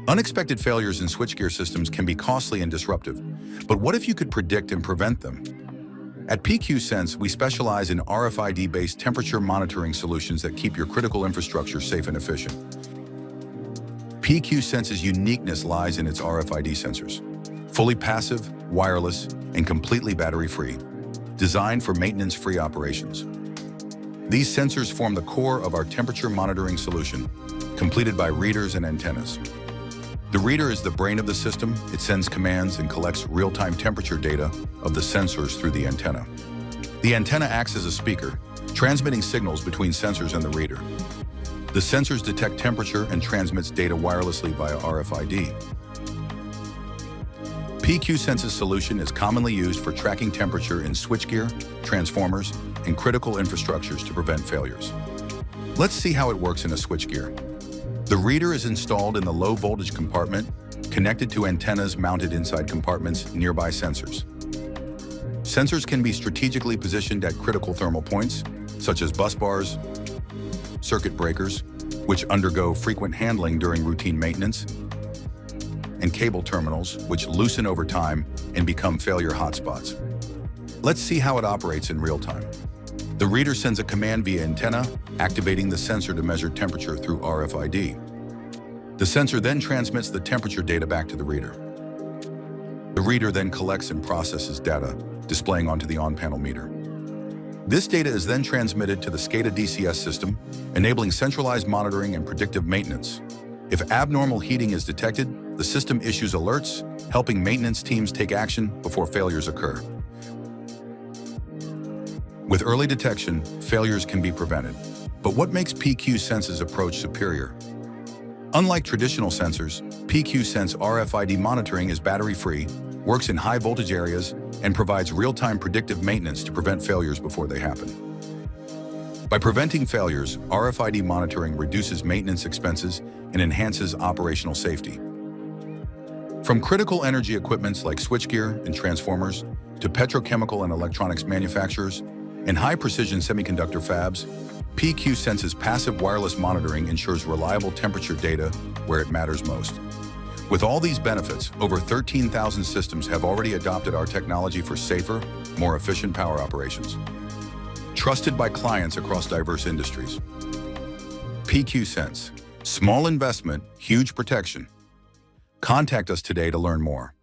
Unexpected failures in switchgear systems can be costly and disruptive, but what if you could predict and prevent them? At PQSense, we specialize in RFID-based temperature monitoring solutions that keep your critical infrastructure safe and efficient. PQSense's uniqueness lies in its RFID sensors. Fully passive, wireless, and completely battery-free, designed for maintenance-free operations. These sensors form the core of our temperature monitoring solution, completed by readers and antennas. The reader is the brain of the system. It sends commands and collects real-time temperature data of the sensors through the antenna. The antenna acts as a speaker, transmitting signals between sensors and the reader. The sensors detect temperature and transmits data wirelessly via RFID. PQSense's solution is commonly used for tracking temperature in switchgear, transformers, and critical infrastructures to prevent failures. Let's see how it works in a switchgear. The reader is installed in the low-voltage compartment, connected to antennas mounted inside compartments nearby sensors. Sensors can be strategically positioned at critical thermal points, such as bus bars, circuit breakers, which undergo frequent handling during routine maintenance, and cable terminals, which loosen over time and become failure hotspots. Let's see how it operates in real time. The reader sends a command via antenna, activating the sensor to measure temperature through RFID. The sensor then transmits the temperature data back to the reader. The reader then collects and processes data, displaying onto the on-panel meter. This data is then transmitted to the SCADA DCS system, enabling centralized monitoring and predictive maintenance. If abnormal heating is detected, the system issues alerts, helping maintenance teams take action before failures occur. With early detection, failures can be prevented. But what makes PQSense's approach superior? Unlike traditional sensors, PQSense RFID monitoring is battery-free, works in high-voltage areas, and provides real-time predictive maintenance to prevent failures before they happen. By preventing failures, RFID monitoring reduces maintenance expenses and enhances operational safety. From critical energy equipments like switchgear and transformers, to petrochemical and electronics manufacturers, and high-precision semiconductor fabs, PQSense's passive wireless monitoring ensures reliable temperature data where it matters most. With all these benefits, over 13,000 systems have already adopted our technology for safer, more efficient power operations. Trusted by clients across diverse industries. PQSense. Small investment, huge protection. Contact us today to learn more.